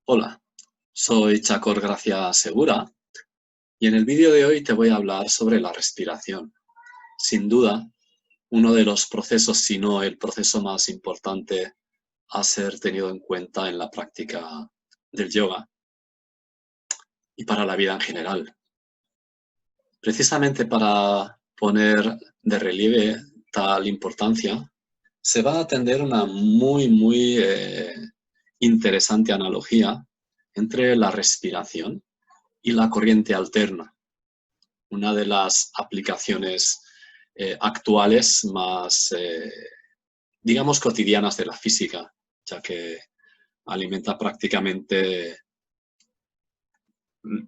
Hola, soy Chacor Gracia Segura y en el vídeo de hoy te voy a hablar sobre la respiración. Sin duda, uno de los procesos, si no el proceso más importante a ser tenido en cuenta en la práctica del yoga y para la vida en general. Precisamente para poner de relieve tal importancia, se va a atender una muy interesante analogía entre la respiración y la corriente alterna, una de las aplicaciones actuales más, digamos, cotidianas de la física, ya que alimenta prácticamente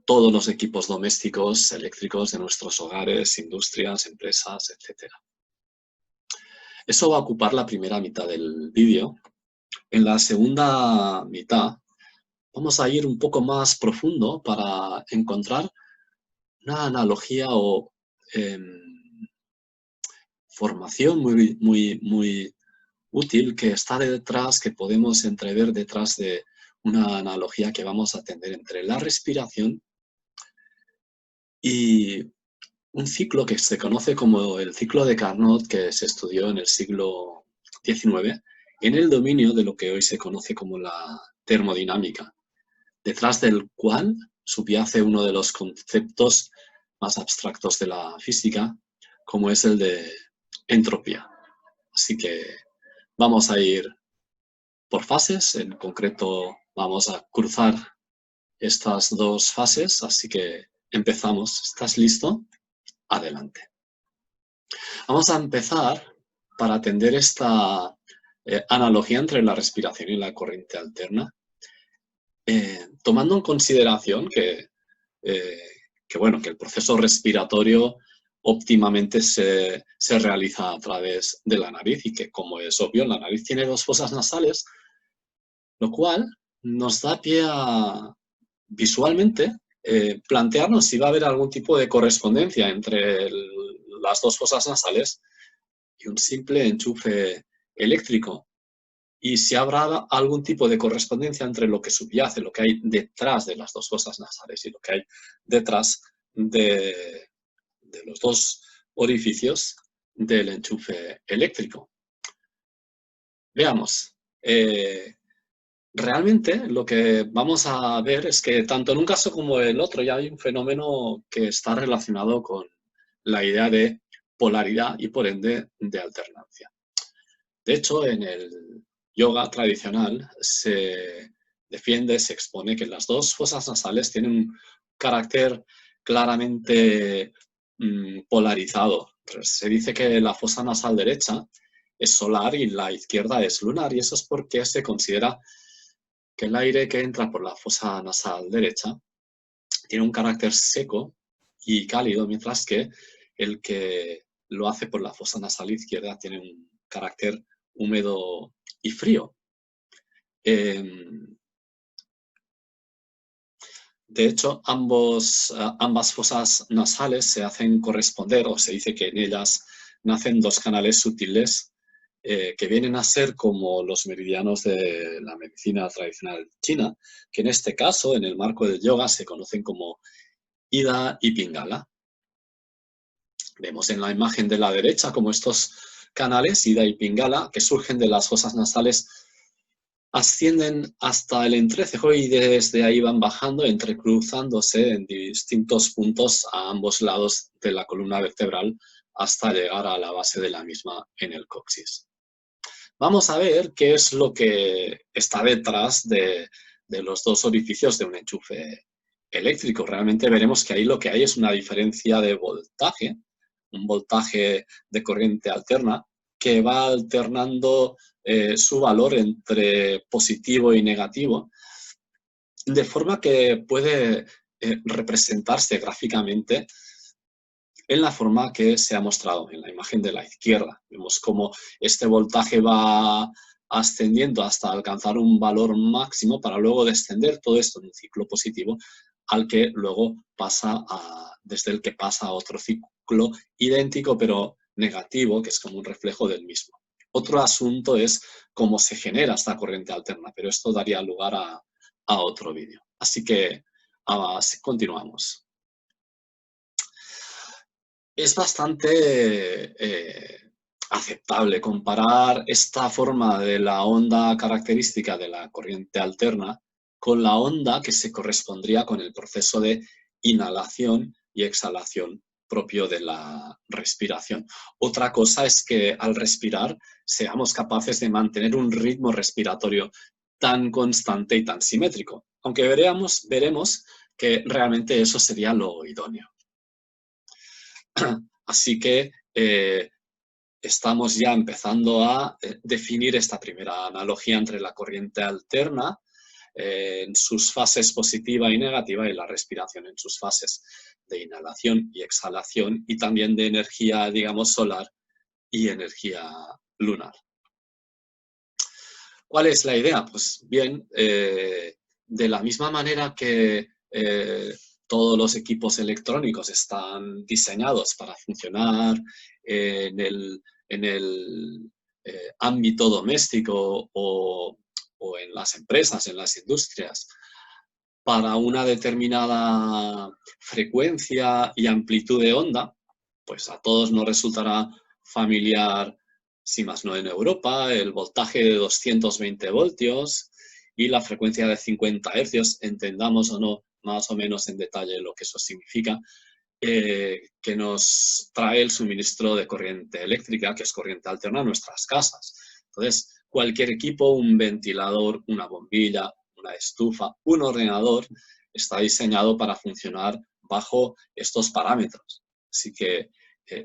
todos los equipos domésticos eléctricos de nuestros hogares, industrias, empresas, etc. Eso va a ocupar la primera mitad del vídeo. En la segunda mitad vamos a ir un poco más profundo para encontrar una analogía o formación muy útil que está detrás, que podemos entrever detrás de una analogía que vamos a tener entre la respiración y un ciclo que se conoce como el ciclo de Carnot, que se estudió en el siglo XIX, en el dominio de lo que hoy se conoce como la termodinámica, detrás del cual subyace uno de los conceptos más abstractos de la física, como es el de entropía. Así que vamos a ir por fases, en concreto vamos a cruzar estas dos fases, así que empezamos. ¿Estás listo? Adelante. Vamos a empezar para atender esta analogía entre la respiración y la corriente alterna, tomando en consideración que el proceso respiratorio óptimamente se realiza a través de la nariz y que, como es obvio, la nariz tiene dos fosas nasales, lo cual nos da pie a, visualmente, plantearnos si va a haber algún tipo de correspondencia entre las dos fosas nasales y un simple enchufe eléctrico. Y si habrá algún tipo de correspondencia entre lo que subyace, lo que hay detrás de las dos fosas nasales y lo que hay detrás de los dos orificios del enchufe eléctrico. Veamos. Realmente lo que vamos a ver es que tanto en un caso como en el otro ya hay un fenómeno que está relacionado con la idea de polaridad y por ende de alternancia. De hecho, en el yoga tradicional se defiende, se expone que las dos fosas nasales tienen un carácter claramente polarizado. Se dice que la fosa nasal derecha es solar y la izquierda es lunar, y eso es porque se considera que el aire que entra por la fosa nasal derecha tiene un carácter seco y cálido, mientras que el que lo hace por la fosa nasal izquierda tiene un carácter húmedo y frío. De hecho, ambas fosas nasales se hacen corresponder, o se dice que en ellas nacen dos canales sutiles que vienen a ser como los meridianos de la medicina tradicional china, que en este caso, en el marco del yoga, se conocen como Ida y Pingala. Vemos en la imagen de la derecha como estos canales, Ida y Pingala, que surgen de las fosas nasales, ascienden hasta el entrecejo y desde ahí van bajando, entrecruzándose en distintos puntos a ambos lados de la columna vertebral hasta llegar a la base de la misma en el coxis. Vamos a ver qué es lo que está detrás de los dos orificios de un enchufe eléctrico. Realmente veremos que ahí lo que hay es una diferencia de voltaje, un voltaje de corriente alterna, que va alternando su valor entre positivo y negativo, de forma que puede representarse gráficamente en la forma que se ha mostrado en la imagen de la izquierda. Vemos cómo este voltaje va ascendiendo hasta alcanzar un valor máximo para luego descender, todo esto en un ciclo positivo, al que luego desde el que pasa a otro ciclo idéntico pero negativo, que es como un reflejo del mismo. Otro asunto es cómo se genera esta corriente alterna, pero esto daría lugar a a otro vídeo. Así que continuamos. Es bastante aceptable comparar esta forma de la onda característica de la corriente alterna con la onda que se correspondría con el proceso de inhalación y exhalación propio de la respiración. Otra cosa es que al respirar seamos capaces de mantener un ritmo respiratorio tan constante y tan simétrico, aunque veremos que realmente eso sería lo idóneo. Así que estamos ya empezando a definir esta primera analogía entre la corriente alterna en sus fases positiva y negativa y la respiración en sus fases de inhalación y exhalación y también de energía, digamos, solar y energía lunar. ¿Cuál es la idea? Pues bien, de la misma manera que todos los equipos electrónicos están diseñados para funcionar en el ámbito doméstico o en las empresas, en las industrias, para una determinada frecuencia y amplitud de onda, pues a todos nos resultará familiar, si más no en Europa, el voltaje de 220 voltios y la frecuencia de 50 hercios, entendamos o no más o menos en detalle lo que eso significa, que nos trae el suministro de corriente eléctrica, que es corriente alterna a nuestras casas. Entonces, cualquier equipo, un ventilador, una bombilla, una estufa, un ordenador, está diseñado para funcionar bajo estos parámetros. Así que,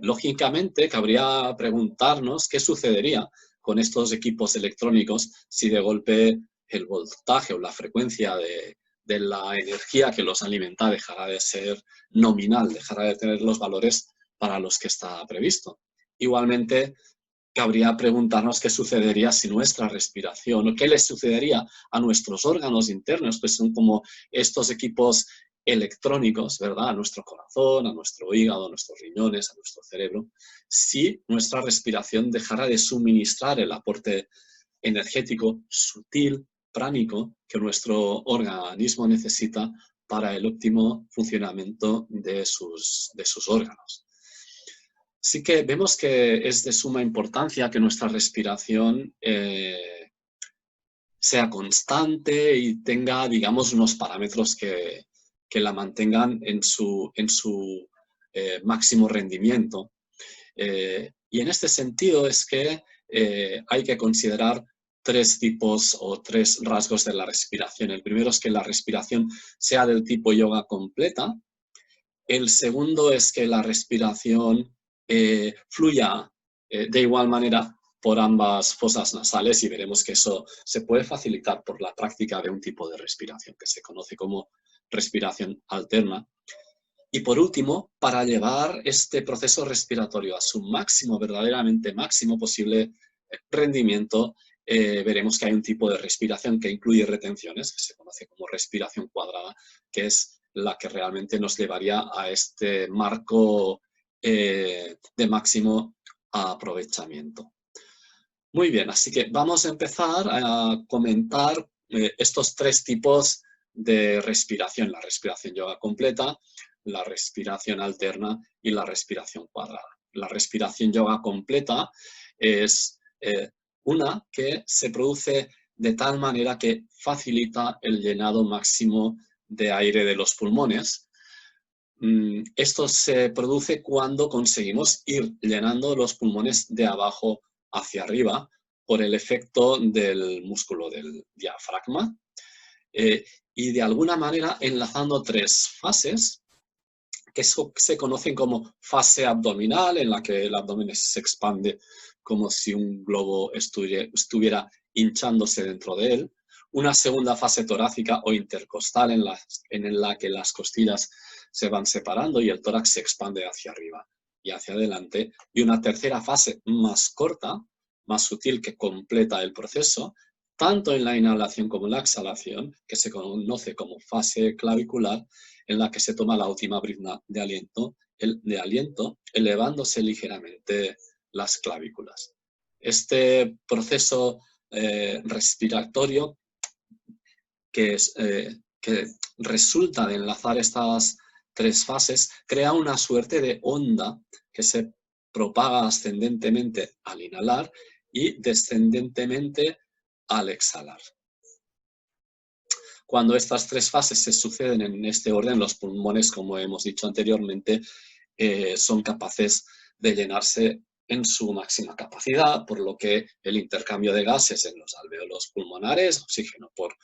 lógicamente, cabría preguntarnos qué sucedería con estos equipos electrónicos si de golpe el voltaje o la frecuencia de la energía que los alimenta dejará de ser nominal, dejará de tener los valores para los que está previsto. Igualmente, cabría preguntarnos qué sucedería si nuestra respiración, o qué les sucedería a nuestros órganos internos, pues son como estos equipos electrónicos, ¿verdad? A nuestro corazón, a nuestro hígado, a nuestros riñones, a nuestro cerebro, si nuestra respiración dejara de suministrar el aporte energético sutil, pránico, que nuestro organismo necesita para el óptimo funcionamiento de sus órganos. Así que vemos que es de suma importancia que nuestra respiración sea constante y tenga, digamos, unos parámetros que la mantengan en su máximo rendimiento. Y en este sentido es que hay que considerar tres tipos o tres rasgos de la respiración. El primero es que la respiración sea del tipo yoga completa. El segundo es que la respiración fluya de igual manera por ambas fosas nasales y veremos que eso se puede facilitar por la práctica de un tipo de respiración que se conoce como respiración alterna. Y por último, para llevar este proceso respiratorio a su máximo, verdaderamente máximo posible rendimiento, veremos que hay un tipo de respiración que incluye retenciones, que se conoce como respiración cuadrada, que es la que realmente nos llevaría a este marco de máximo aprovechamiento. Muy bien, así que vamos a empezar a comentar estos tres tipos de respiración, la respiración yoga completa, la respiración alterna y la respiración cuadrada. La respiración yoga completa es una que se produce de tal manera que facilita el llenado máximo de aire de los pulmones. Esto se produce cuando conseguimos ir llenando los pulmones de abajo hacia arriba por el efecto del músculo del diafragma y de alguna manera enlazando tres fases que se conocen como fase abdominal, en la que el abdomen se expande como si un globo estuviera hinchándose dentro de él. Una segunda fase torácica o intercostal en la que las costillas se van separando y el tórax se expande hacia arriba y hacia adelante. Y una tercera fase más corta, más sutil, que completa el proceso, tanto en la inhalación como en la exhalación, que se conoce como fase clavicular, en la que se toma la última brizna de aliento, elevándose ligeramente las clavículas. Este proceso respiratorio que resulta de enlazar estas tres fases, crea una suerte de onda que se propaga ascendentemente al inhalar y descendentemente al exhalar. Cuando estas tres fases se suceden en este orden, los pulmones, como hemos dicho anteriormente, son capaces de llenarse en su máxima capacidad, por lo que el intercambio de gases en los alvéolos pulmonares, oxígeno por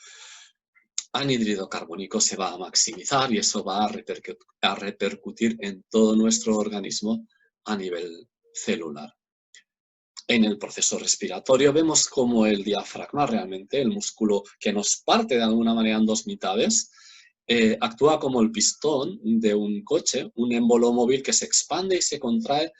anhídrido carbónico, se va a maximizar y eso va a repercutir en todo nuestro organismo a nivel celular. En el proceso respiratorio vemos como el diafragma, realmente el músculo que nos parte de alguna manera en dos mitades, actúa como el pistón de un coche, un émbolo móvil que se expande y se contrae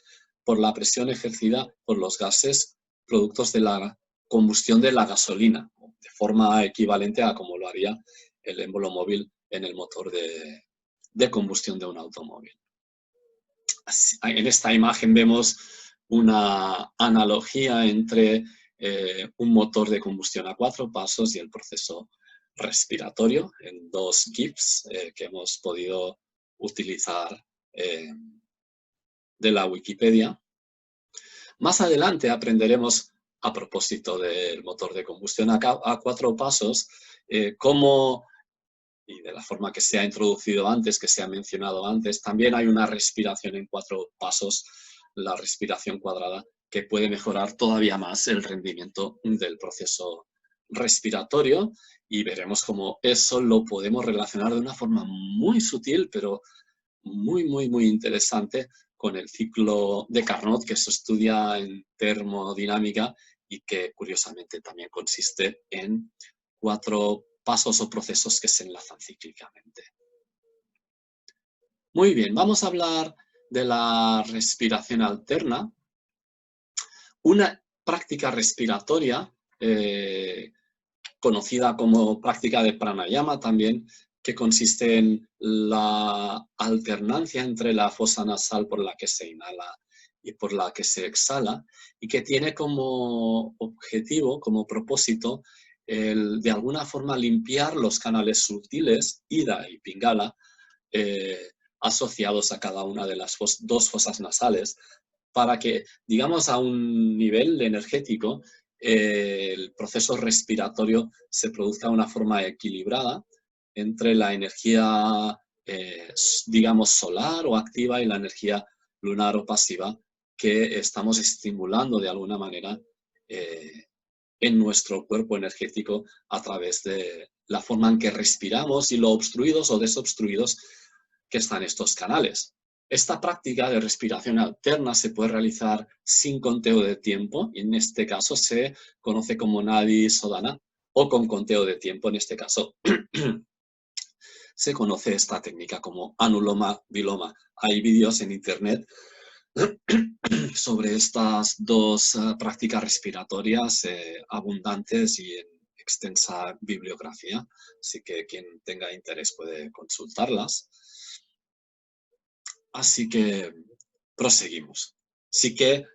por la presión ejercida por los gases productos de la combustión de la gasolina, de forma equivalente a como lo haría el émbolo móvil en el motor de combustión de un automóvil. En esta imagen vemos una analogía entre un motor de combustión a 4 pasos y el proceso respiratorio en dos GIFs que hemos podido utilizar de la Wikipedia. Más adelante aprenderemos, a propósito del motor de combustión a 4 pasos, cómo, y de la forma que se ha introducido antes, que se ha mencionado antes, también hay una respiración en 4 pasos, la respiración cuadrada, que puede mejorar todavía más el rendimiento del proceso respiratorio y veremos cómo eso lo podemos relacionar de una forma muy sutil, pero muy interesante con el ciclo de Carnot, que se estudia en termodinámica y que curiosamente también consiste en 4 pasos o procesos que se enlazan cíclicamente. Muy bien, vamos a hablar de la respiración alterna. Una práctica respiratoria conocida como práctica de pranayama también, que consiste en la alternancia entre la fosa nasal por la que se inhala y por la que se exhala, y que tiene como objetivo, como propósito, de alguna forma limpiar los canales sutiles, Ida y Pingala, asociados a cada una de las dos fosas nasales, para que, digamos, a un nivel energético, el proceso respiratorio se produzca de una forma equilibrada entre la energía, digamos, solar o activa y la energía lunar o pasiva que estamos estimulando de alguna manera en nuestro cuerpo energético a través de la forma en que respiramos y lo obstruidos o desobstruidos que están estos canales. Esta práctica de respiración alterna se puede realizar sin conteo de tiempo, y en este caso se conoce como Nadi Sodhana, o con conteo de tiempo, en este caso se conoce esta técnica como Anuloma Viloma. Hay vídeos en internet sobre estas dos prácticas respiratorias abundantes y en extensa bibliografía, así que quien tenga interés puede consultarlas. Así que proseguimos. Sí que,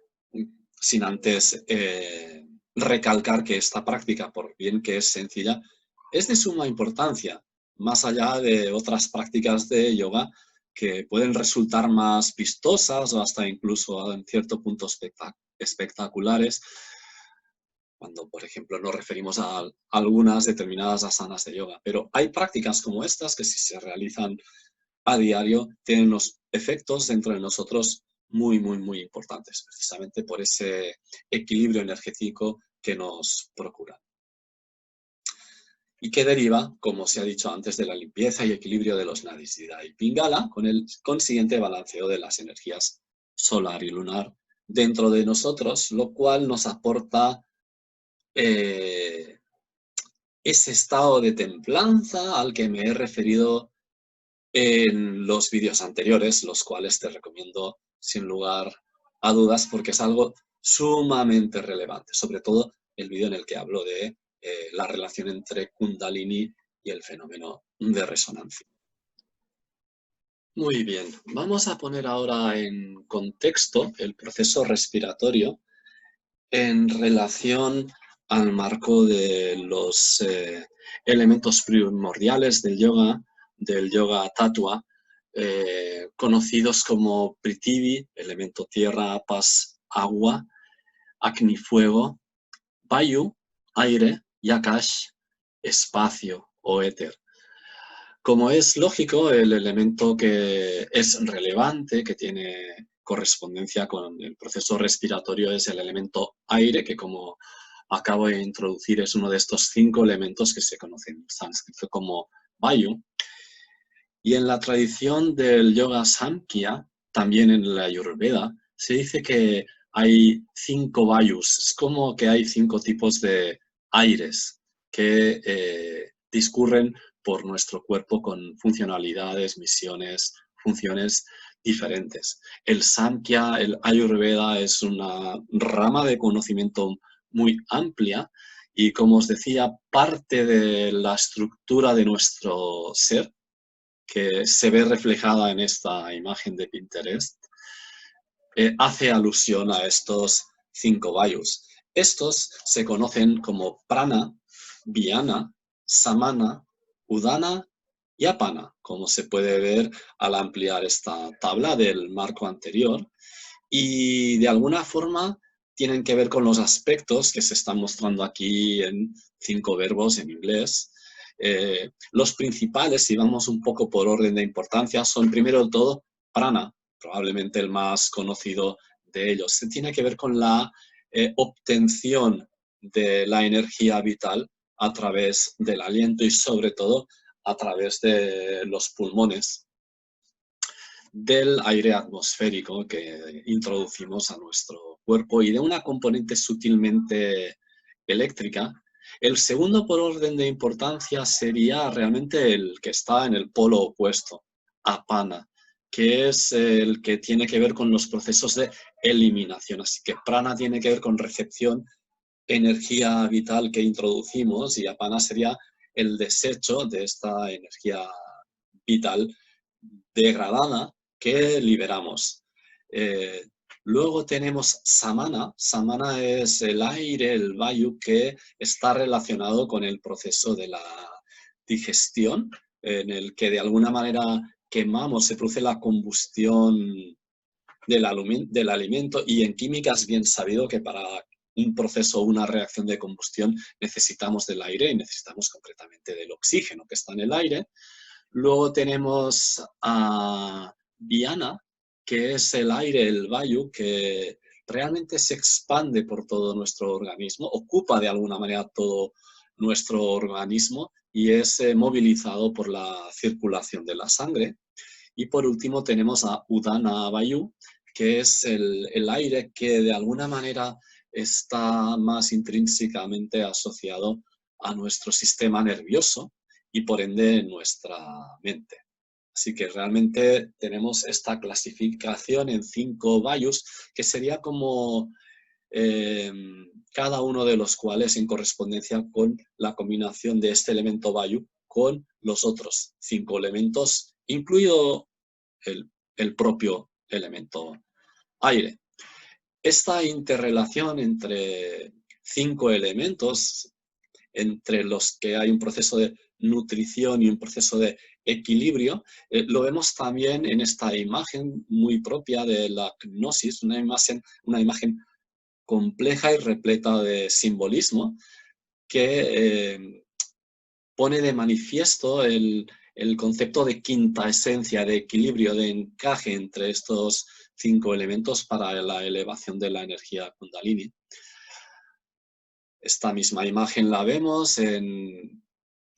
sin antes recalcar que esta práctica, por bien que es sencilla, es de suma importancia, más allá de otras prácticas de yoga que pueden resultar más vistosas o hasta incluso en cierto punto espectaculares, cuando, por ejemplo, nos referimos a algunas determinadas asanas de yoga. Pero hay prácticas como estas que si se realizan a diario tienen unos efectos dentro de nosotros muy importantes, precisamente por ese equilibrio energético que nos procuran. Y que deriva, como se ha dicho antes, de la limpieza y equilibrio de los nadis Ida y Pingala, con el consiguiente balanceo de las energías solar y lunar dentro de nosotros, lo cual nos aporta ese estado de templanza al que me he referido en los vídeos anteriores, los cuales te recomiendo sin lugar a dudas porque es algo sumamente relevante, sobre todo el vídeo en el que hablo de la relación entre Kundalini y el fenómeno de resonancia. Muy bien, vamos a poner ahora en contexto el proceso respiratorio en relación al marco de los elementos primordiales del yoga tattva, conocidos como Prithvi, elemento tierra, Apas, agua, Agni, fuego, Vayu, aire, y Akash, espacio o éter. Como es lógico, el elemento que es relevante, que tiene correspondencia con el proceso respiratorio, es el elemento aire, que como acabo de introducir es uno de estos 5 elementos que se conocen en sánscrito como Vayu. Y en la tradición del yoga Samkhya, también en la Ayurveda, se dice que hay 5 Vayus. Es como que hay 5 tipos de aires que discurren por nuestro cuerpo con funcionalidades, misiones, funciones diferentes. El Samkhya, el Ayurveda, es una rama de conocimiento muy amplia y, como os decía, parte de la estructura de nuestro ser, que se ve reflejada en esta imagen de Pinterest, hace alusión a estos 5 vayus. Estos se conocen como prana, vyana, samana, udana y apana, como se puede ver al ampliar esta tabla del marco anterior, y de alguna forma tienen que ver con los aspectos que se están mostrando aquí en 5 verbos en inglés. Los principales, si vamos un poco por orden de importancia, son primero de todo prana, probablemente el más conocido de ellos. Se tiene que ver con la obtención de la energía vital a través del aliento y sobre todo a través de los pulmones, del aire atmosférico que introducimos a nuestro cuerpo y de una componente sutilmente eléctrica. El segundo por orden de importancia sería realmente el que está en el polo opuesto, apana, que es el que tiene que ver con los procesos de eliminación. Así que prana tiene que ver con recepción, energía vital que introducimos, y apana sería el desecho de esta energía vital degradada que liberamos. Luego tenemos samana. Samana es el aire, el vayu, que está relacionado con el proceso de la digestión, en el que de alguna manera quemamos, se produce la combustión del alimento, y en química es bien sabido que para un proceso o una reacción de combustión necesitamos del aire y necesitamos concretamente del oxígeno que está en el aire. Luego tenemos a vyana, que es el aire, el vayu, que realmente se expande por todo nuestro organismo, ocupa de alguna manera todo nuestro organismo y es movilizado por la circulación de la sangre. Y por último tenemos a udana vayu, que es el aire que de alguna manera está más intrínsecamente asociado a nuestro sistema nervioso y por ende nuestra mente. Así que realmente tenemos esta clasificación en 5 vayus, que sería como cada uno de los cuales en correspondencia con la combinación de este elemento vayu con los otros 5 elementos, incluido el propio elemento aire. Esta interrelación entre 5 elementos, entre los que hay un proceso de nutrición y un proceso de equilibrio, lo vemos también en esta imagen muy propia de la gnosis, una imagen compleja y repleta de simbolismo que pone de manifiesto el concepto de quinta esencia, de equilibrio, de encaje entre estos 5 elementos para la elevación de la energía kundalini. Esta misma imagen la vemos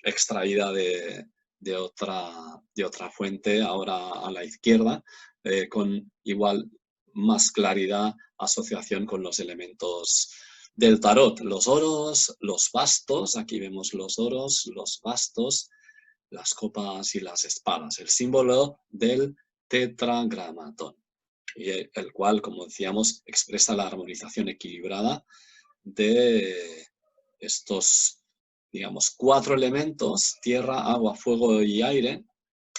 extraída de otra fuente, ahora a la izquierda, con igual más claridad, asociación con los elementos del tarot. Los oros, los bastos, aquí vemos los oros, los bastos, las copas y las espadas, el símbolo del tetragramatón, y el cual, como decíamos, expresa la armonización equilibrada de estos, digamos, 4 elementos, tierra, agua, fuego y aire,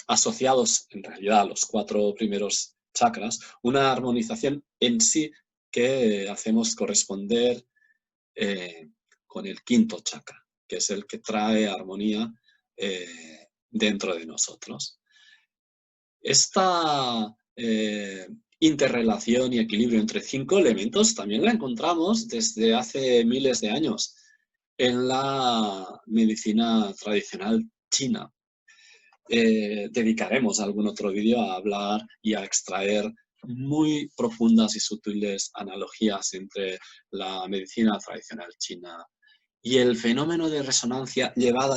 asociados en realidad a los 4 primeros chakras, una armonización en sí que hacemos corresponder con el 5.º chakra. que es el que trae armonía dentro de nosotros. Esta interrelación y equilibrio entre 5 elementos también la encontramos desde hace miles de años en la medicina tradicional china. Dedicaremos algún otro vídeo a hablar y a extraer muy profundas y sutiles analogías entre la medicina tradicional china y el fenómeno de resonancia llevado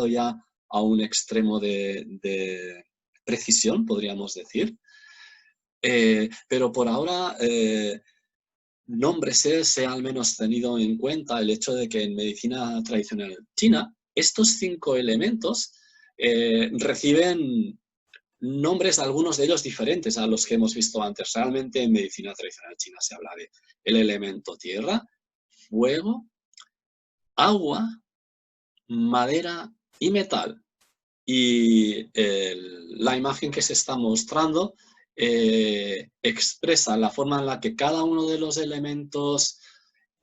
ya a un extremo de precisión, podríamos decir. Pero por ahora, nómbrese, se ha al menos tenido en cuenta el hecho de que en medicina tradicional china, estos 5 elementos reciben nombres, algunos de ellos diferentes a los que hemos visto antes. Realmente en medicina tradicional china se habla de el elemento tierra, fuego, agua, madera y metal. Y la imagen que se está mostrando expresa la forma en la que cada uno de los elementos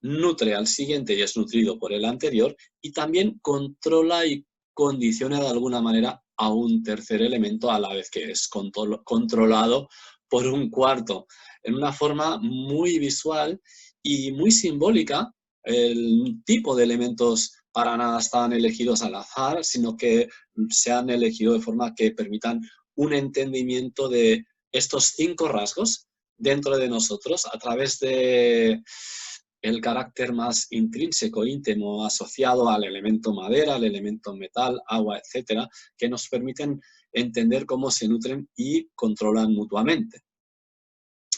nutre al siguiente y es nutrido por el anterior, y también controla y condiciona de alguna manera a un tercer elemento a la vez que es controlado por un cuarto. En una forma muy visual y muy simbólica, el tipo de elementos para nada están elegidos al azar, sino que se han elegido de forma que permitan un entendimiento de estos 5 rasgos dentro de nosotros a través de el carácter más intrínseco, íntimo, asociado al elemento madera, al elemento metal, agua, etcétera, que nos permiten entender cómo se nutren y controlan mutuamente.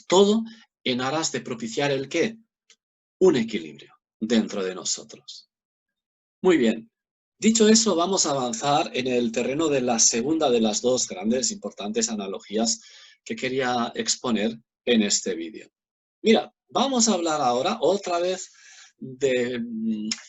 Todo en aras de propiciar ¿el qué? Un equilibrio dentro de nosotros. Muy bien. Dicho eso, vamos a avanzar en el terreno de la segunda de las 2 grandes, importantes analogías que quería exponer en este vídeo. Mira, vamos a hablar ahora otra vez de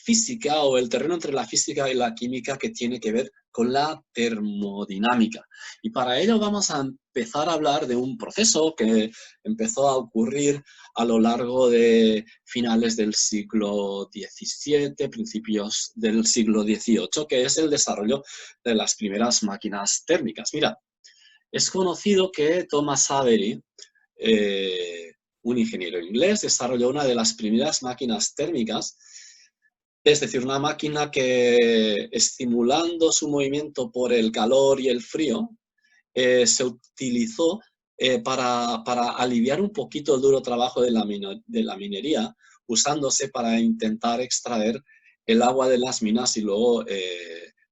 física, o el terreno entre la física y la química que tiene que ver con la termodinámica. Y para ello vamos a empezar a hablar de un proceso que empezó a ocurrir a lo largo de finales del siglo XVII, principios del siglo XVIII, que es el desarrollo de las primeras máquinas térmicas. Mira, es conocido que Thomas Avery, un ingeniero inglés, desarrolló una de las primeras máquinas térmicas, es decir, una máquina que, estimulando su movimiento por el calor y el frío, se utilizó para aliviar un poquito el duro trabajo de la minería, usándose para intentar extraer el agua de las minas y luego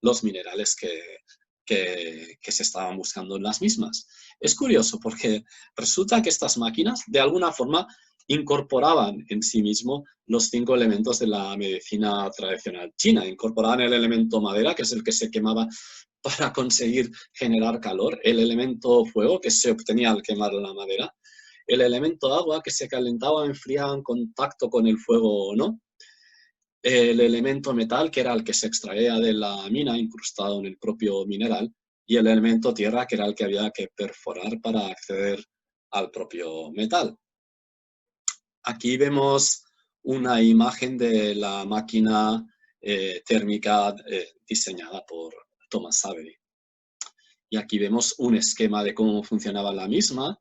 los minerales que se estaban buscando en las mismas. Es curioso porque resulta que estas máquinas de alguna forma incorporaban en sí mismo los 5 elementos de la medicina tradicional china. Incorporaban el elemento madera, que es el que se quemaba para conseguir generar calor, el elemento fuego, que se obtenía al quemar la madera, el elemento agua, que se calentaba o enfriaba en contacto con el fuego o no, el elemento metal, que era el que se extraía de la mina, incrustado en el propio mineral, y el elemento tierra, que era el que había que perforar para acceder al propio metal. Aquí vemos una imagen de la máquina térmica diseñada por Thomas Avery. Y aquí vemos un esquema de cómo funcionaba la misma,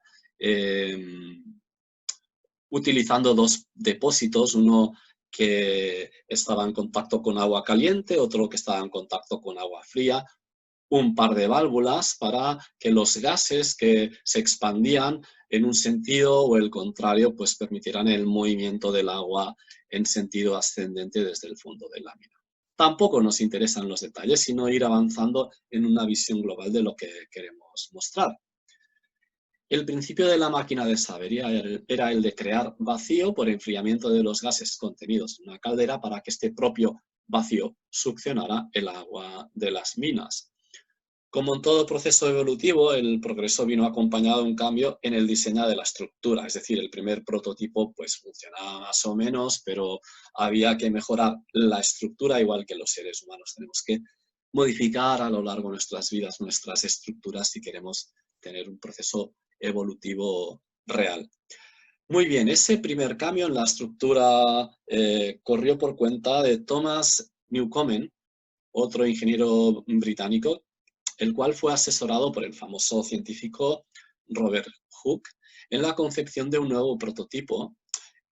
utilizando 2 depósitos, uno que estaba en contacto con agua caliente, otro que estaba en contacto con agua fría, un par de válvulas para que los gases que se expandían en un sentido o el contrario, pues permitieran el movimiento del agua en sentido ascendente desde el fondo de la mina. Tampoco nos interesan los detalles, sino ir avanzando en una visión global de lo que queremos mostrar. El principio de la máquina de Avery era el de crear vacío por enfriamiento de los gases contenidos en una caldera para que este propio vacío succionara el agua de las minas. Como en todo proceso evolutivo, el progreso vino acompañado de un cambio en el diseño de la estructura. Es decir, el primer prototipo pues funcionaba más o menos, pero había que mejorar la estructura, igual que los seres humanos. Tenemos que modificar a lo largo de nuestras vidas nuestras estructuras si queremos tener un proceso evolutivo real. Muy bien, ese primer cambio en la estructura corrió por cuenta de Thomas Newcomen, otro ingeniero británico, el cual fue asesorado por el famoso científico Robert Hooke en la concepción de un nuevo prototipo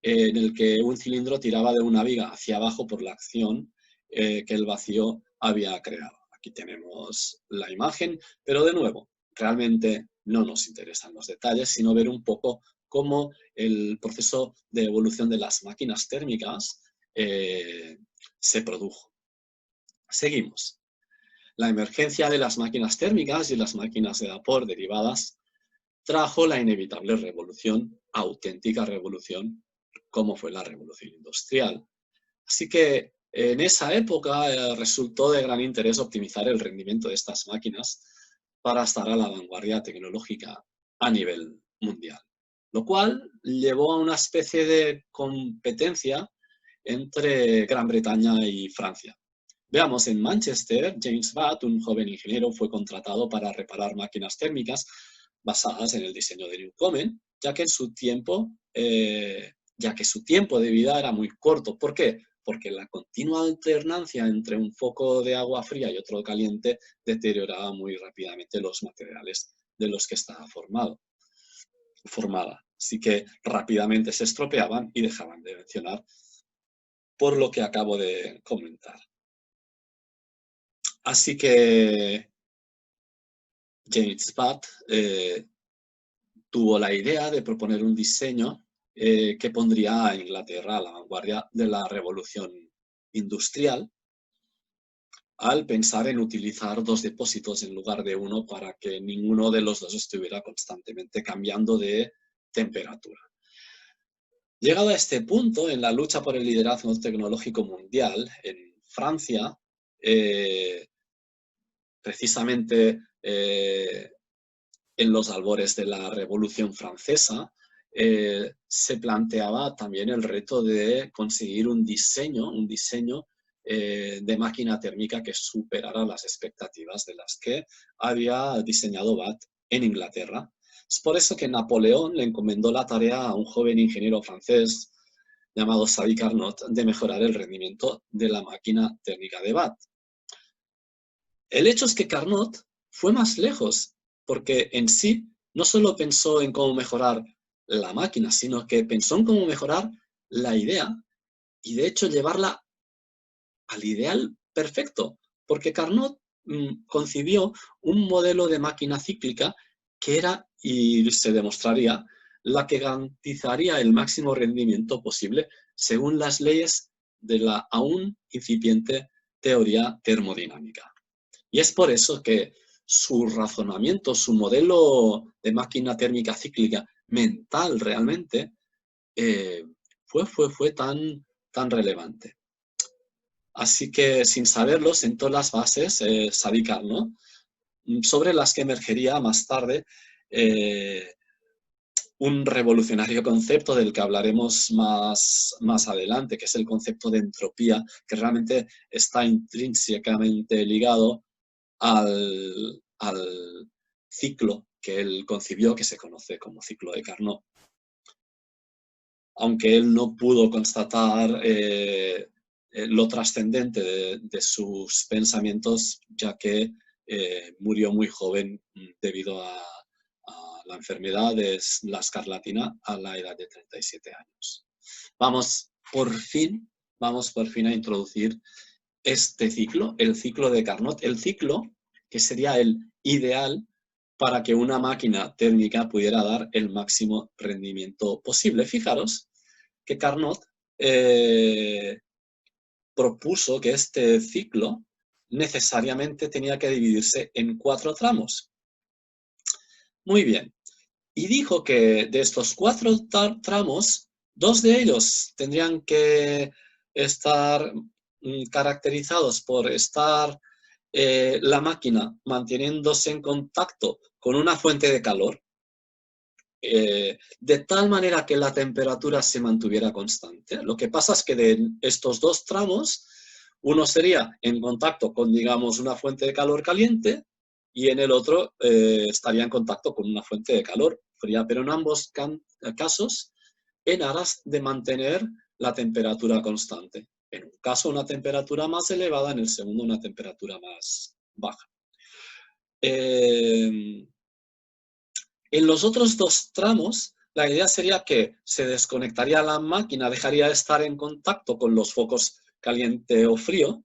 en el que un cilindro tiraba de una viga hacia abajo por la acción que el vacío había creado. Aquí tenemos la imagen, pero de nuevo, realmente no nos interesan los detalles, sino ver un poco cómo el proceso de evolución de las máquinas térmicas se produjo. Seguimos. La emergencia de las máquinas térmicas y las máquinas de vapor derivadas trajo la inevitable revolución, auténtica revolución, como fue la revolución industrial. Así que en esa época resultó de gran interés optimizar el rendimiento de estas máquinas para estar a la vanguardia tecnológica a nivel mundial, lo cual llevó a una especie de competencia entre Gran Bretaña y Francia. Veamos, en Manchester, James Watt, un joven ingeniero, fue contratado para reparar máquinas térmicas basadas en el diseño de Newcomen, ya que su tiempo de vida era muy corto. ¿Por qué? Porque la continua alternancia entre un foco de agua fría y otro caliente deterioraba muy rápidamente los materiales de los que estaba formada. Así que rápidamente se estropeaban y dejaban de funcionar, por lo que acabo de comentar. Así que James Watt tuvo la idea de proponer un diseño que pondría a Inglaterra a la vanguardia de la revolución industrial, al pensar en utilizar dos depósitos en lugar de uno para que ninguno de los dos estuviera constantemente cambiando de temperatura. Llegado a este punto, en la lucha por el liderazgo tecnológico mundial, en Francia, precisamente en los albores de la Revolución Francesa, se planteaba también el reto de conseguir un diseño de máquina térmica que superara las expectativas de las que había diseñado Watt en Inglaterra. Es por eso que Napoleón le encomendó la tarea a un joven ingeniero francés llamado Sadi Carnot de mejorar el rendimiento de la máquina térmica de Watt. El hecho es que Carnot fue más lejos, porque en sí no solo pensó en cómo mejorar la máquina, sino que pensó en cómo mejorar la idea y de hecho llevarla al ideal perfecto, porque Carnot concibió un modelo de máquina cíclica que era, y se demostraría, la que garantizaría el máximo rendimiento posible según las leyes de la aún incipiente teoría termodinámica. Y es por eso que su razonamiento, su modelo de máquina térmica cíclica mental realmente fue tan relevante. Así que sin saberlo sentó las bases Sadi Carnot, sobre las que emergería más tarde un revolucionario concepto del que hablaremos más adelante, que es el concepto de entropía, que realmente está intrínsecamente ligado al ciclo que él concibió, que se conoce como ciclo de Carnot. Aunque él no pudo constatar lo trascendente de sus pensamientos, ya que murió muy joven debido a la enfermedad de la escarlatina a la edad de 37 años. Vamos por fin a introducir este ciclo, el ciclo de Carnot, el ciclo que sería el ideal para que una máquina térmica pudiera dar el máximo rendimiento posible. Fijaros que Carnot propuso que este ciclo necesariamente tenía que dividirse en 4 tramos. Muy bien. Y dijo que de estos 4 tramos, 2 de ellos tendrían que estar caracterizados por estar la máquina manteniéndose en contacto con una fuente de calor, de tal manera que la temperatura se mantuviera constante. Lo que pasa es que de estos 2 tramos, uno sería en contacto con, digamos, una fuente de calor caliente y en el otro estaría en contacto con una fuente de calor fría, pero en ambos casos en aras de mantener la temperatura constante. En un caso una temperatura más elevada, en el segundo una temperatura más baja. En los otros dos tramos, la idea sería que se desconectaría la máquina, dejaría de estar en contacto con los focos caliente o frío,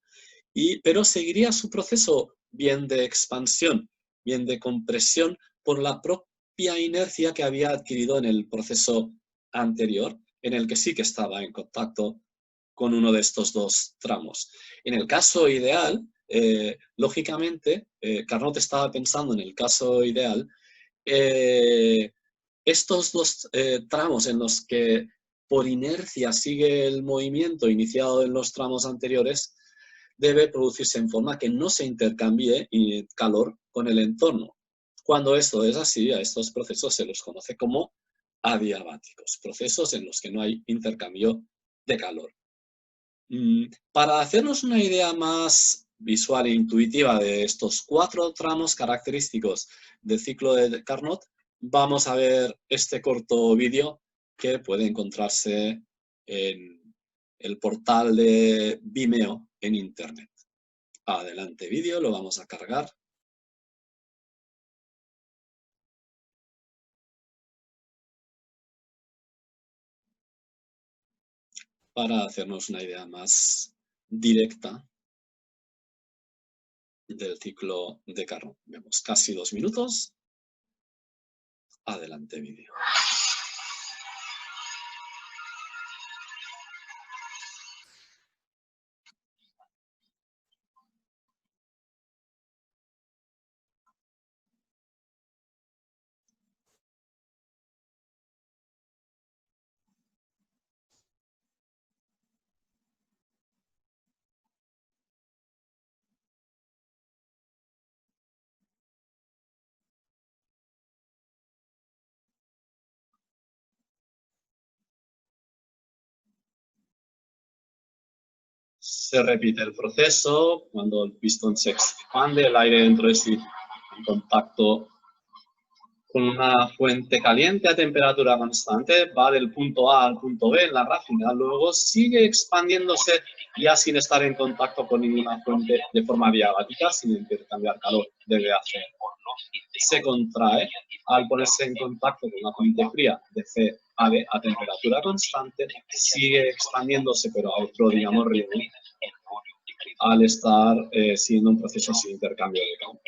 pero seguiría su proceso bien de expansión, bien de compresión, por la propia inercia que había adquirido en el proceso anterior, en el que sí que estaba en contacto con uno de estos dos tramos. En el caso ideal, lógicamente, Carnot estaba pensando en el caso ideal, estos dos tramos en los que por inercia sigue el movimiento iniciado en los tramos anteriores, debe producirse en forma que no se intercambie calor con el entorno. Cuando esto es así, a estos procesos se los conoce como adiabáticos, procesos en los que no hay intercambio de calor. Para hacernos una idea más visual e intuitiva de estos 4 tramos característicos del ciclo de Carnot, vamos a ver este corto vídeo que puede encontrarse en el portal de Vimeo en Internet. Adelante vídeo, lo vamos a cargar. Para hacernos una idea más directa del ciclo de Carnot. Vemos casi 2 minutos. Adelante vídeo. Se repite el proceso, cuando el pistón se expande, el aire dentro de sí en contacto con una fuente caliente a temperatura constante, va del punto A al punto B en la ráfaga, luego sigue expandiéndose ya sin estar en contacto con ninguna fuente de forma diabática, sin intercambiar calor de C. Se contrae al ponerse en contacto con una fuente fría de C a D a temperatura constante, sigue expandiéndose pero a otro, digamos, ritmo, al estar siendo un proceso sin intercambio de campo.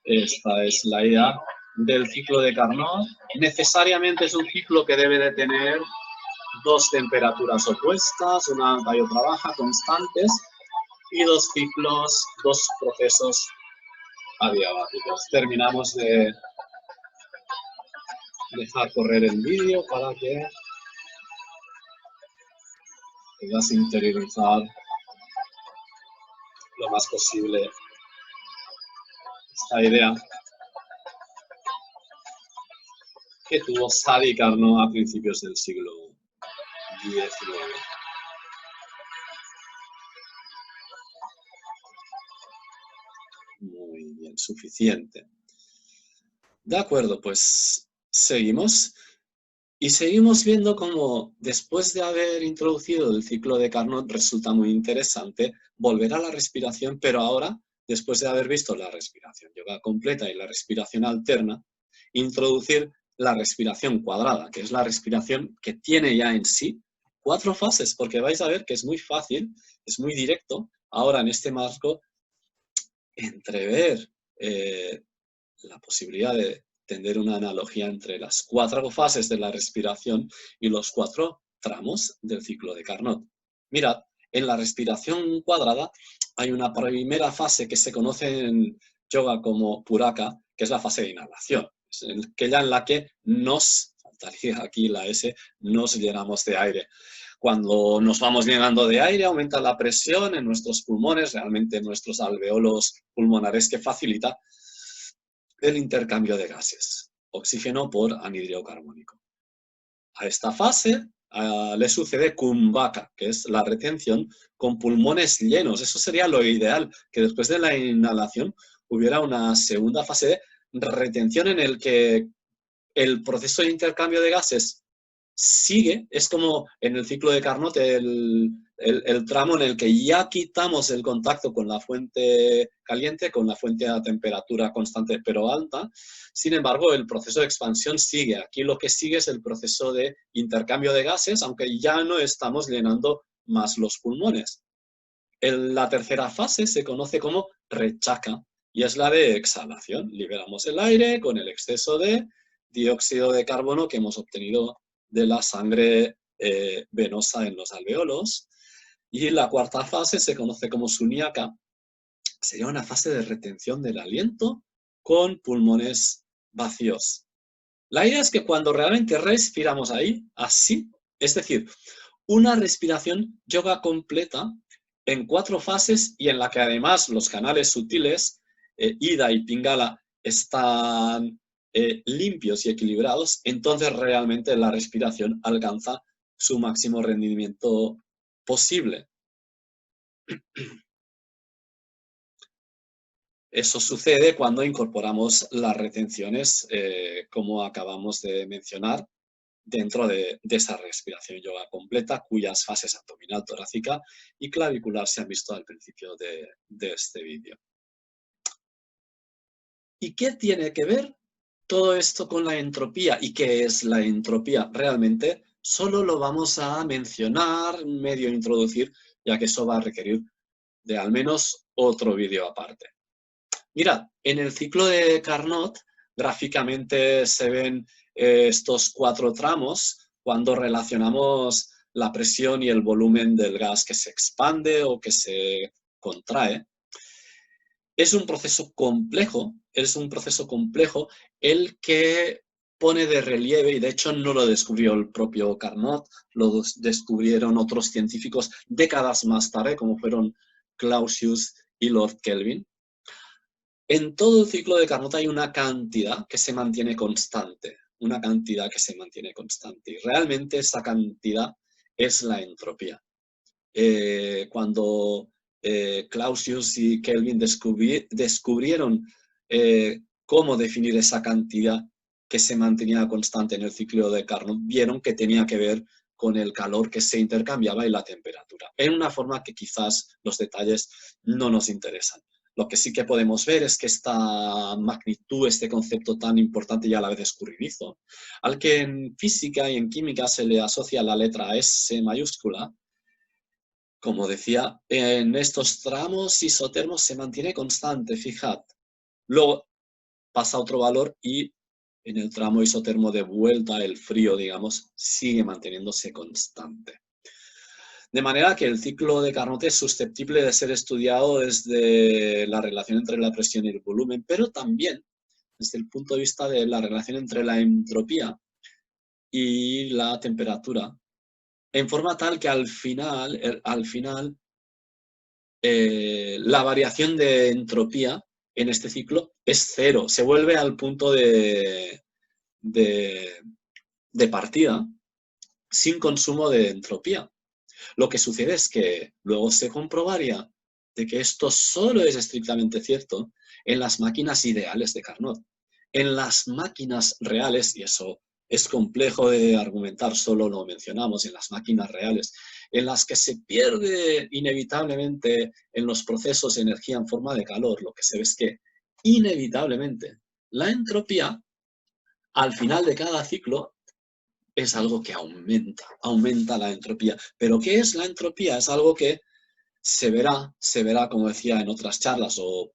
Esta es la idea del ciclo de Carnot. Necesariamente es un ciclo que debe de tener 2 temperaturas opuestas, una alta y otra baja, constantes, y 2 ciclos, 2 procesos adiabáticos. Terminamos de dejar correr el vídeo para que puedas interiorizar lo más posible esta idea que tuvo Sadi Carnot a principios del siglo XIX. Muy bien, suficiente. De acuerdo, pues seguimos. Y seguimos viendo cómo, después de haber introducido el ciclo de Carnot, resulta muy interesante volver a la respiración, pero ahora, después de haber visto la respiración yoga completa y la respiración alterna, introducir la respiración cuadrada, que es la respiración que tiene ya en sí 4 fases, porque vais a ver que es muy fácil, es muy directo, ahora en este marco, entrever la posibilidad de tender una analogía entre las 4 fases de la respiración y los 4 tramos del ciclo de Carnot. Mirad, en la respiración cuadrada hay una primera fase que se conoce en yoga como puraka, que es la fase de inhalación, es aquella en la que nos, faltaría aquí la S, nos llenamos de aire. Cuando nos vamos llenando de aire, aumenta la presión en nuestros pulmones, realmente en nuestros alveolos pulmonares, que facilita el intercambio de gases, oxígeno por anhídrido carbónico. A esta fase le sucede kumbhaka, que es la retención con pulmones llenos. Eso sería lo ideal, que después de la inhalación hubiera una segunda fase de retención en el que el proceso de intercambio de gases sigue, es como en el ciclo de Carnot el tramo en el que ya quitamos el contacto con la fuente caliente, con la fuente a temperatura constante pero alta. Sin embargo, el proceso de expansión sigue. Aquí lo que sigue es el proceso de intercambio de gases, aunque ya no estamos llenando más los pulmones. La tercera fase se conoce como rechaca y es la de exhalación. Liberamos el aire con el exceso de dióxido de carbono que hemos obtenido de la sangre venosa en los alveolos. Y la cuarta fase se conoce como suníaca. Sería una fase de retención del aliento con pulmones vacíos. La idea es que cuando realmente respiramos ahí, así, es decir, una respiración yoga completa en 4 fases y en la que además los canales sutiles, Ida y Pingala, están limpios y equilibrados, entonces realmente la respiración alcanza su máximo rendimiento posible. Eso sucede cuando incorporamos las retenciones, como acabamos de mencionar, dentro de esa respiración yoga completa, cuyas fases abdominal, torácica y clavicular se han visto al principio de este vídeo. ¿Y qué tiene que ver todo esto con la entropía? ¿Y qué es la entropía? Realmente solo lo vamos a mencionar, medio introducir, ya que eso va a requerir de al menos otro vídeo aparte. Mirad, en el ciclo de Carnot gráficamente se ven estos 4 tramos cuando relacionamos la presión y el volumen del gas que se expande o que se contrae. Es un proceso complejo el que pone de relieve, y de hecho no lo descubrió el propio Carnot, lo descubrieron otros científicos décadas más tarde, como fueron Clausius y Lord Kelvin. En todo el ciclo de Carnot hay una cantidad que se mantiene constante, y realmente esa cantidad es la entropía. Cuando Clausius y Kelvin descubrieron cómo definir esa cantidad que se mantenía constante en el ciclo de Carnot, vieron que tenía que ver con el calor que se intercambiaba y la temperatura, en una forma que quizás los detalles no nos interesan. Lo que sí que podemos ver es que esta magnitud, este concepto tan importante y a la vez escurridizo, al que en física y en química se le asocia la letra S mayúscula, como decía, en estos tramos isotermos se mantiene constante, fijad. Luego pasa a otro valor y en el tramo isotermo de vuelta, el frío, digamos, sigue manteniéndose constante. De manera que el ciclo de Carnot es susceptible de ser estudiado desde la relación entre la presión y el volumen, pero también desde el punto de vista de la relación entre la entropía y la temperatura, en forma tal que al final la variación de entropía en este ciclo es cero, se vuelve al punto de partida sin consumo de entropía. Lo que sucede es que luego se comprobaría de que esto solo es estrictamente cierto en las máquinas ideales de Carnot. En las máquinas reales, y eso es complejo de argumentar, solo lo mencionamos, en las máquinas reales, en las que se pierde inevitablemente en los procesos energía en forma de calor, lo que se ve es que inevitablemente la entropía al final de cada ciclo es algo que aumenta la entropía. ¿Pero qué es la entropía? Es algo que se verá, como decía en otras charlas, o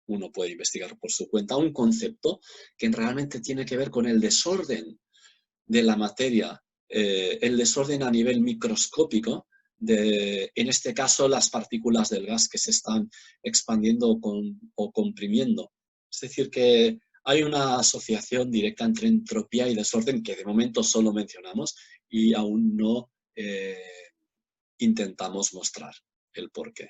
uno puede investigar por su cuenta, un concepto que realmente tiene que ver con el desorden de la materia, el desorden a nivel microscópico, en este caso las partículas del gas que se están expandiendo o comprimiendo. Es decir, que hay una asociación directa entre entropía y desorden que de momento solo mencionamos y aún no intentamos mostrar el porqué.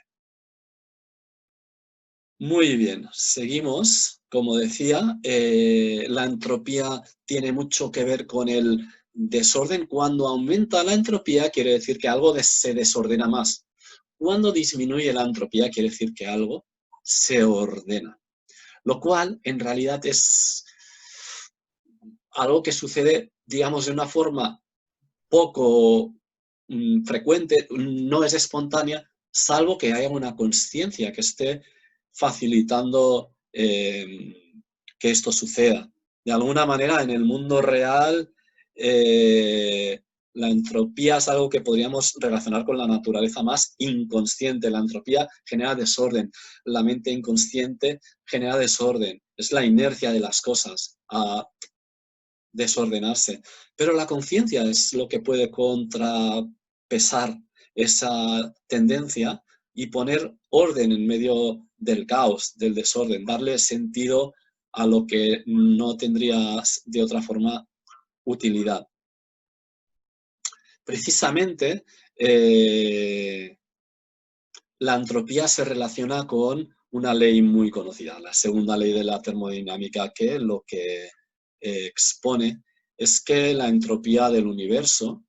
Muy bien, seguimos. Como decía, la entropía tiene mucho que ver con el desorden. Cuando aumenta la entropía quiere decir que algo se desordena más. Cuando disminuye la entropía quiere decir que algo se ordena. Lo cual en realidad es algo que sucede, digamos, de una forma poco frecuente, no es espontánea, salvo que haya una conciencia que esté facilitando que esto suceda. De alguna manera, en el mundo real, la entropía es algo que podríamos relacionar con la naturaleza más inconsciente. La entropía genera desorden. La mente inconsciente genera desorden. Es la inercia de las cosas a desordenarse. Pero la conciencia es lo que puede contrapesar esa tendencia y poner orden en medio del caos, del desorden, darle sentido a lo que no tendría de otra forma utilidad. Precisamente, la entropía se relaciona con una ley muy conocida, la segunda ley de la termodinámica, que lo que expone es que la entropía del universo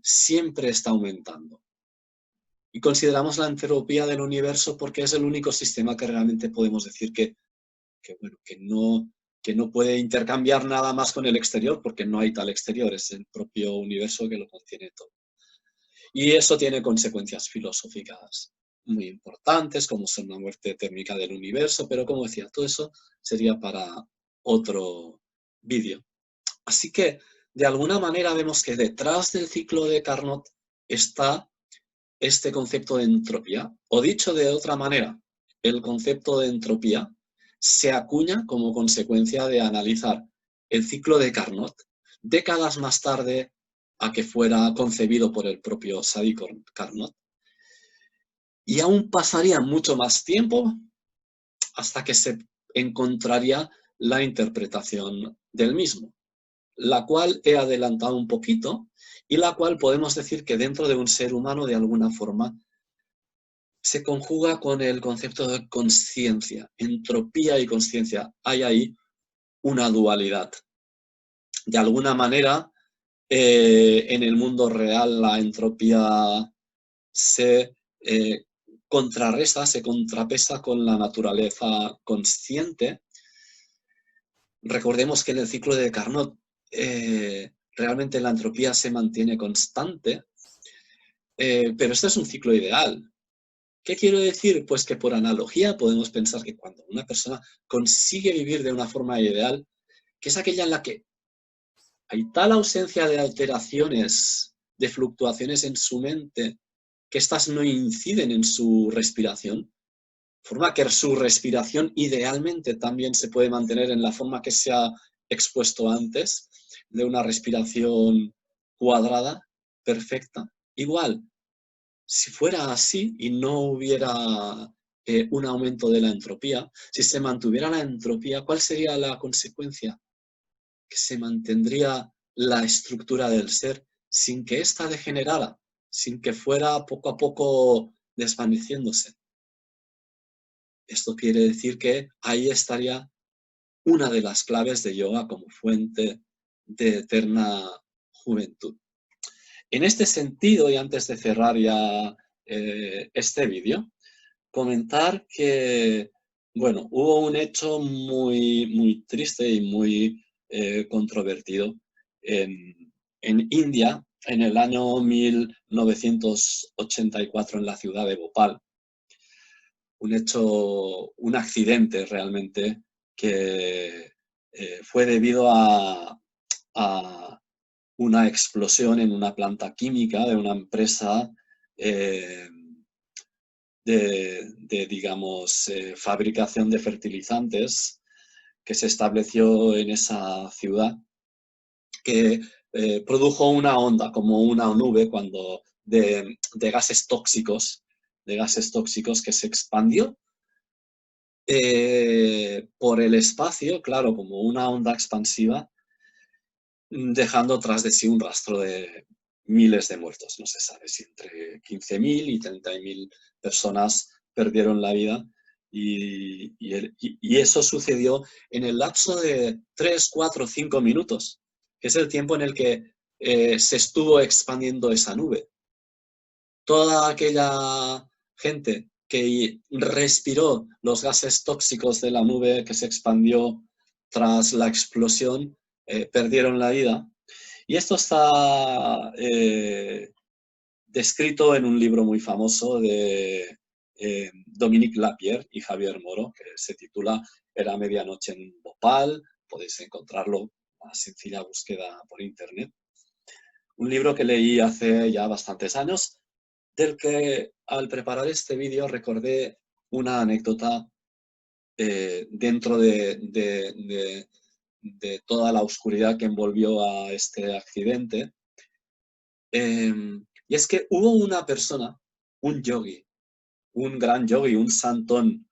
siempre está aumentando. Y consideramos la entropía del universo porque es el único sistema que realmente podemos decir que no puede intercambiar nada más con el exterior, porque no hay tal exterior, es el propio universo que lo contiene todo. Y eso tiene consecuencias filosóficas muy importantes, como son la muerte térmica del universo, pero como decía, todo eso sería para otro vídeo. Así que, de alguna manera, vemos que detrás del ciclo de Carnot está este concepto de entropía. O dicho de otra manera, el concepto de entropía se acuña como consecuencia de analizar el ciclo de Carnot décadas más tarde a que fuera concebido por el propio Sadi Carnot. Y aún pasaría mucho más tiempo hasta que se encontraría la interpretación del mismo, la cual he adelantado un poquito y la cual podemos decir que dentro de un ser humano de alguna forma se conjuga con el concepto de consciencia, entropía y consciencia. Hay ahí una dualidad. De alguna manera, en el mundo real la entropía se contrarresta, se contrapesa con la naturaleza consciente. Recordemos que en el ciclo de Carnot realmente la entropía se mantiene constante, pero este es un ciclo ideal. ¿Qué quiero decir? Pues que por analogía podemos pensar que cuando una persona consigue vivir de una forma ideal, que es aquella en la que hay tal ausencia de alteraciones, de fluctuaciones en su mente, que éstas no inciden en su respiración, de forma que su respiración idealmente también se puede mantener en la forma que se ha expuesto antes, de una respiración cuadrada, perfecta. Igual, si fuera así y no hubiera un aumento de la entropía, si se mantuviera la entropía, ¿cuál sería la consecuencia? Que se mantendría la estructura del ser sin que ésta degenerara, sin que fuera poco a poco desvaneciéndose. Esto quiere decir que ahí estaría una de las claves de yoga como fuente de eterna juventud. En este sentido, y antes de cerrar ya este vídeo, comentar que, bueno, hubo un hecho muy triste y muy controvertido en India en el año 1984 en la ciudad de Bhopal. Un accidente realmente que fue debido a una explosión en una planta química de una empresa digamos, fabricación de fertilizantes que se estableció en esa ciudad, que produjo una onda, como una nube de gases tóxicos, que se expandió por el espacio, claro, como una onda expansiva, dejando tras de sí un rastro de miles de muertos. No se sabe si entre 15.000 y 30.000 personas perdieron la vida y eso sucedió en el lapso de 3, 4, 5 minutos, que es el tiempo en el que se estuvo expandiendo esa nube. Toda aquella gente que respiró los gases tóxicos de la nube que se expandió tras la explosión perdieron la vida. Y esto está descrito en un libro muy famoso de Dominique Lapierre y Javier Moro, que se titula Era medianoche en Bhopal. Podéis encontrarlo a sencilla búsqueda por internet. Un libro que leí hace ya bastantes años, del que al preparar este vídeo recordé una anécdota dentro de toda la oscuridad que envolvió a este accidente. Y es que hubo una persona, un yogi, un gran yogi, un santón,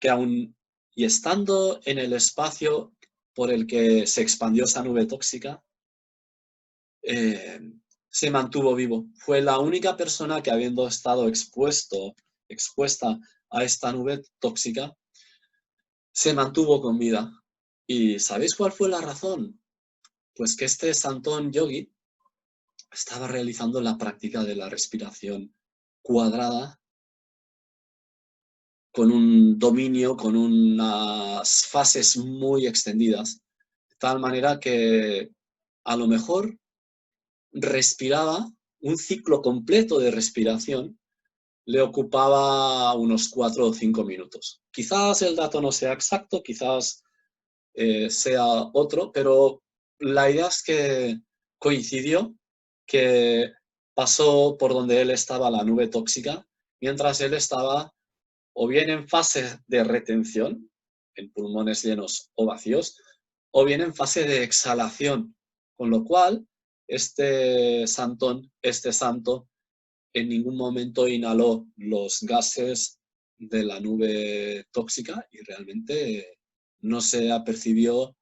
que aún y estando en el espacio por el que se expandió esa nube tóxica, se mantuvo vivo. Fue la única persona que, habiendo estado expuesta a esta nube tóxica, se mantuvo con vida. ¿Y sabéis cuál fue la razón? Pues que este santón yogi estaba realizando la práctica de la respiración cuadrada con un dominio, con unas fases muy extendidas, de tal manera que a lo mejor respiraba un ciclo completo de respiración, le ocupaba unos 4 o 5 minutos. Quizás el dato no sea exacto, quizás sea otro, pero la idea es que coincidió que pasó por donde él estaba la nube tóxica, mientras él estaba o bien en fase de retención, en pulmones llenos o vacíos, o bien en fase de exhalación, con lo cual este santo, en ningún momento inhaló los gases de la nube tóxica y realmente no se apercibió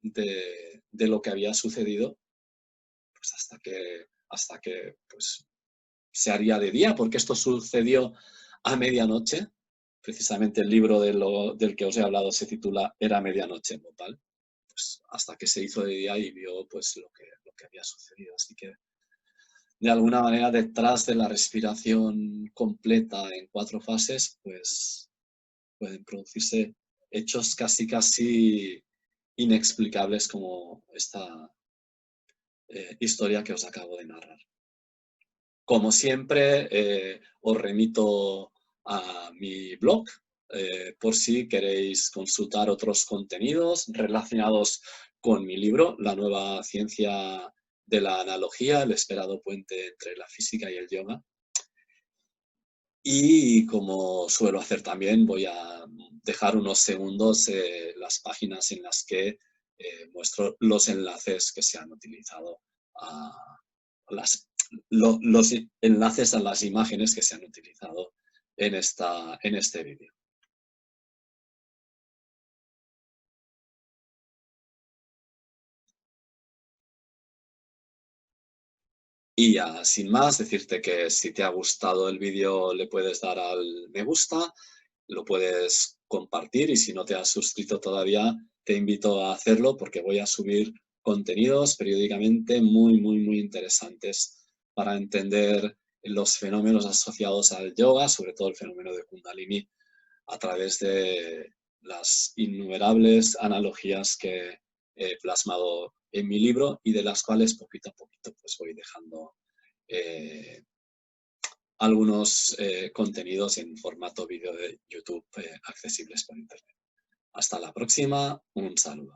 de lo que había sucedido pues hasta que pues, se haría de día, porque esto sucedió a medianoche. Precisamente el libro del que os he hablado se titula Era medianoche en Bhopal. Pues hasta que se hizo de día y vio pues lo que había sucedido. Así que de alguna manera detrás de la respiración completa en 4 fases, pues pueden producirse hechos casi inexplicables como esta historia que os acabo de narrar. Como siempre, os remito a mi blog por si queréis consultar otros contenidos relacionados con mi libro, La nueva ciencia de la analogía, el esperado puente entre la física y el yoga. Y como suelo hacer también, voy a dejar unos segundos las páginas en las que muestro los enlaces que se han utilizado, los enlaces a las imágenes que se han utilizado en este vídeo. Y ya, sin más, decirte que si te ha gustado el vídeo le puedes dar al me gusta, lo puedes compartir y si no te has suscrito todavía, te invito a hacerlo porque voy a subir contenidos periódicamente muy interesantes para entender los fenómenos asociados al yoga, sobre todo el fenómeno de Kundalini, a través de las innumerables analogías que he plasmado en mi libro y de las cuales poquito a poquito pues voy dejando algunos contenidos en formato vídeo de YouTube accesibles por internet. Hasta la próxima, un saludo.